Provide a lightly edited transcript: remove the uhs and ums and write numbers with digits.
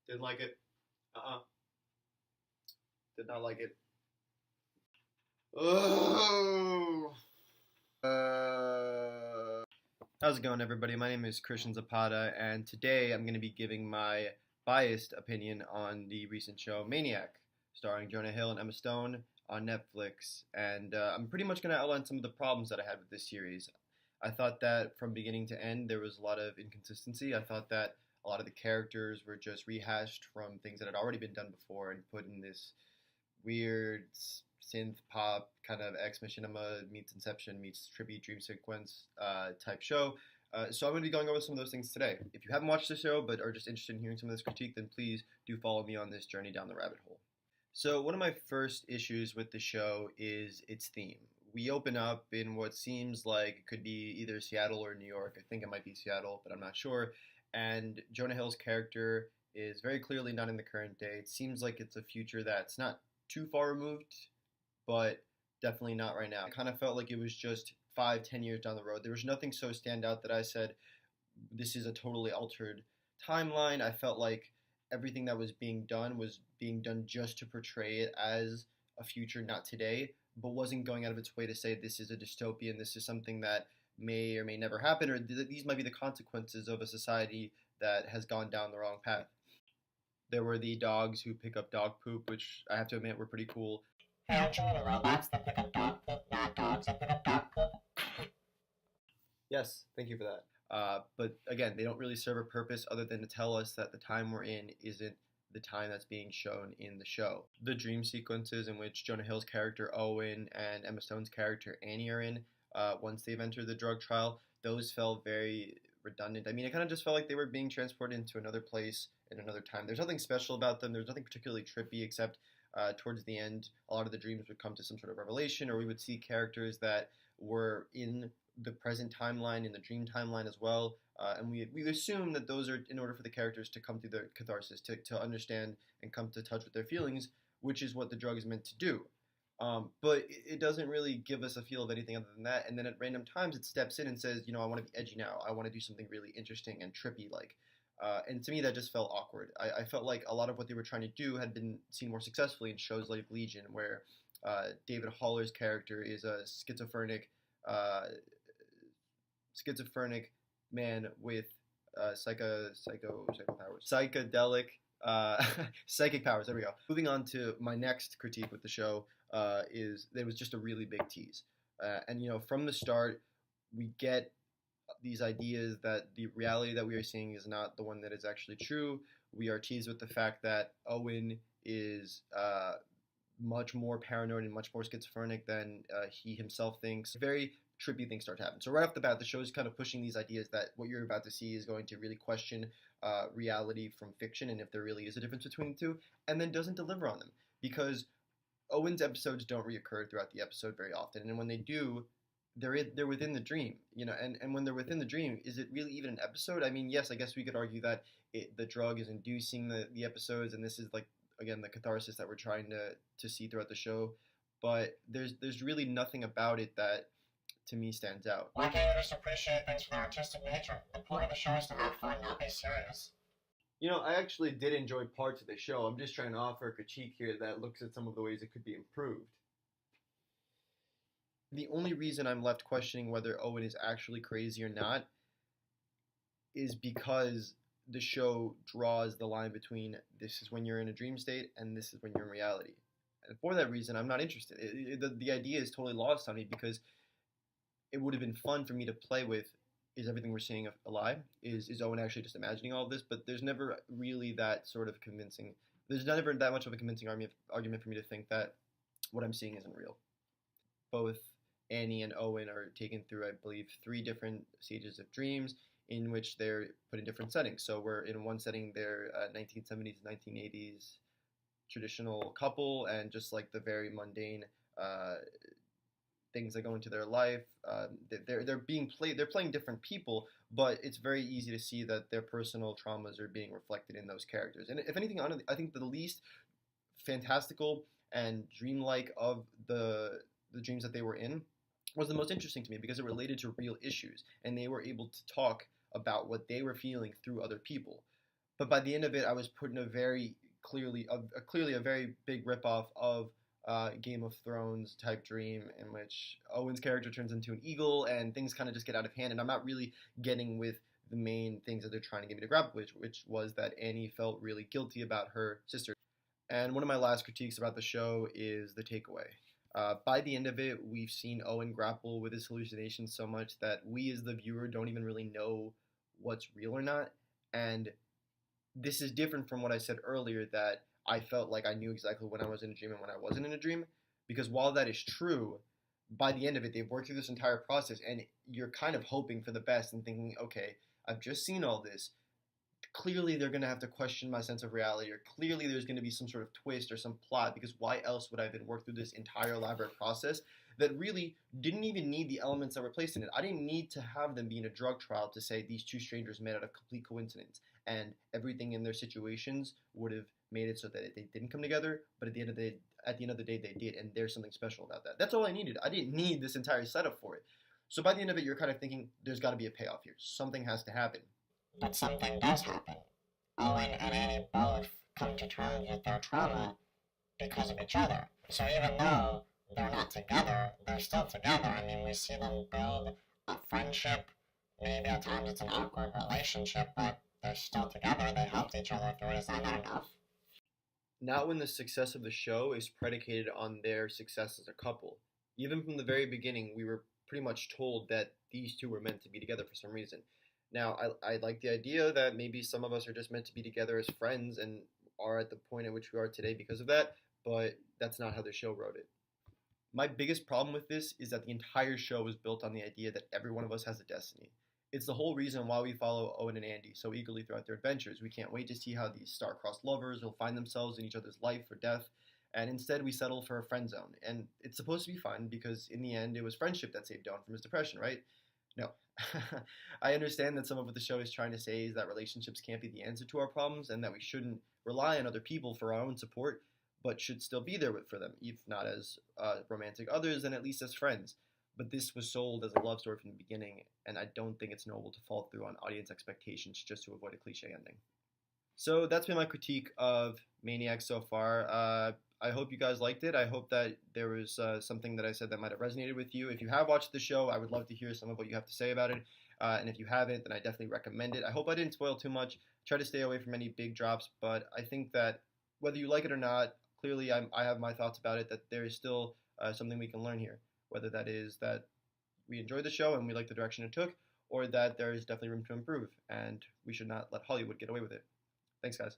Didn't like it. Uh-uh. Did not like it. Oh. How's it going, everybody? My name is Christian Zapata, and today I'm going to be giving my biased opinion on the recent show Maniac, starring Jonah Hill and Emma Stone on Netflix. And I'm pretty much going to outline some of the problems that I had with this series. I thought that from beginning to end there was a lot of inconsistency. I thought that a lot of the characters were just rehashed from things that had already been done before and put in this weird synth pop kind of Ex Machinima meets Inception meets trippy dream sequence type show. So I'm going to be going over some of those things today. If you haven't watched the show but are just interested in hearing some of this critique, then please do follow me on this journey down the rabbit hole. So one of my first issues with the show is its theme. We open up in what seems like it could be either Seattle or New York. I think it might be Seattle, but I'm not sure. And Jonah Hill's character is very clearly not in the current day. It seems like it's a future that's not too far removed, but definitely not right now. I kind of felt like it was just 5, 10 years down the road. There was nothing so stand out that I said, this is a totally altered timeline. I felt like everything that was being done just to portray it as a future, not today, but wasn't going out of its way to say this is a dystopian, this is something that may or may never happen, or these might be the consequences of a society that has gone down the wrong path. There were the dogs who pick up dog poop, which I have to admit were pretty cool. Actually, the robots that pick up dog poop, not dogs that pick up dog poop. Yes, thank you for that. But again, they don't really serve a purpose other than to tell us that the time we're in isn't the time that's being shown in the show. The dream sequences in which Jonah Hill's character Owen and Emma Stone's character Annie are in, once they've entered the drug trial, those felt very redundant. I mean, it kind of just felt like they were being transported into another place in another time. There's nothing special about them. There's nothing particularly trippy except towards the end, a lot of the dreams would come to some sort of revelation, or we would see characters that were in the present timeline, in the dream timeline as well. And we assume that those are in order for the characters to come through their catharsis, to understand and come to touch with their feelings, which is what the drug is meant to do. But it doesn't really give us a feel of anything other than that. And then at random times it steps in and says, I want to be edgy now. I want to do something really interesting and trippy like. And to me, that just felt awkward. I felt like a lot of what they were trying to do had been seen more successfully in shows like Legion, where David Haller's character is a schizophrenic man with psychedelic psychic powers. There we go. Moving on to my next critique with the show is that it was just a really big tease, and from the start we get these ideas that the reality that we are seeing is not the one that is actually true. We are teased with the fact that Owen is much more paranoid and much more schizophrenic than he himself thinks. Very trippy things start to happen. So right off the bat, the show is kind of pushing these ideas that what you're about to see is going to really question reality from fiction, and if there really is a difference between the two, and then doesn't deliver on them, because Owen's episodes don't reoccur throughout the episode very often, and when they do, they're within the dream, and when they're within the dream, is it really even an episode? I mean, yes, I guess we could argue that the drug is inducing the episodes, and this is like, again, the catharsis that we're trying to see throughout the show, but there's really nothing about it that to me stands out. Why can't you just appreciate things for their artistic nature? The point of the show is to have fun, not be serious. I actually did enjoy parts of the show. I'm just trying to offer a critique here that looks at some of the ways it could be improved. The only reason I'm left questioning whether Owen is actually crazy or not is because the show draws the line between this is when you're in a dream state and this is when you're in reality. And for that reason, I'm not interested. The idea is totally lost on me, because it would have been fun for me to play with, is everything we're seeing a lie? Is Owen actually just imagining all of this? But there's never really that sort of convincing, there's never that much of a convincing argument for me to think that what I'm seeing isn't real. Both Annie and Owen are taken through, I believe, 3 different stages of dreams in which they're put in different settings. So we're in one setting, they're 1970s, 1980s traditional couple, and just like the very mundane things that go into their life. They're playing different people, but it's very easy to see that their personal traumas are being reflected in those characters. And if anything, I think the least fantastical and dreamlike of the dreams that they were in was the most interesting to me, because it related to real issues, and they were able to talk about what they were feeling through other people. But by the end of it, I was put in a very clearly a very big ripoff of Game of Thrones type dream in which Owen's character turns into an eagle and things kind of just get out of hand, and I'm not really getting with the main things that they're trying to get me to grapple with, which was that Annie felt really guilty about her sister. And one of my last critiques about the show is the takeaway. By the end of it, we've seen Owen grapple with his hallucinations so much that we as the viewer don't even really know what's real or not. And this is different from what I said earlier that I felt like I knew exactly when I was in a dream and when I wasn't in a dream. Because while that is true, by the end of it, they've worked through this entire process and you're kind of hoping for the best and thinking, okay, I've just seen all this. Clearly, they're going to have to question my sense of reality, or clearly, there's going to be some sort of twist or some plot because why else would I have been worked through this entire elaborate process that really didn't even need the elements that were placed in it? I didn't need to have them be in a drug trial to say these two strangers met out of complete coincidence and everything in their situations would have made it so that they didn't come together, but at the end of the day, they did, and there's something special about that. That's all I needed. I didn't need this entire setup for it. So by the end of it, you're kind of thinking there's got to be a payoff here. Something has to happen. But something does happen. Owen and Annie both come to terms with their trauma because of each other. So even though they're not together, they're still together. I mean, we see them build a friendship. Maybe at times it's an awkward relationship, but they're still together. They helped each other through it. Is that not enough? Not when the success of the show is predicated on their success as a couple. Even from the very beginning, we were pretty much told that these two were meant to be together for some reason. Now, I like the idea that maybe some of us are just meant to be together as friends and are at the point at which we are today because of that, but that's not how the show wrote it. My biggest problem with this is that the entire show is built on the idea that every one of us has a destiny. It's the whole reason why we follow Owen and Andy so eagerly throughout their adventures. We can't wait to see how these star-crossed lovers will find themselves in each other's life or death, and instead we settle for a friend zone. And it's supposed to be fun because in the end it was friendship that saved Owen from his depression, right? No. I understand that some of what the show is trying to say is that relationships can't be the answer to our problems and that we shouldn't rely on other people for our own support, but should still be there for them, if not as romantic others, then at least as friends. But this was sold as a love story from the beginning, and I don't think it's noble to fall through on audience expectations just to avoid a cliche ending. So that's been my critique of Maniac so far. I hope you guys liked it. I hope that there was something that I said that might have resonated with you. If you have watched the show, I would love to hear some of what you have to say about it. And if you haven't, then I definitely recommend it. I hope I didn't spoil too much. Try to stay away from any big drops, but I think that whether you like it or not, clearly I have my thoughts about it, that there is still something we can learn here. Whether that is that we enjoyed the show and we like the direction it took, or that there is definitely room to improve, and we should not let Hollywood get away with it. Thanks, guys.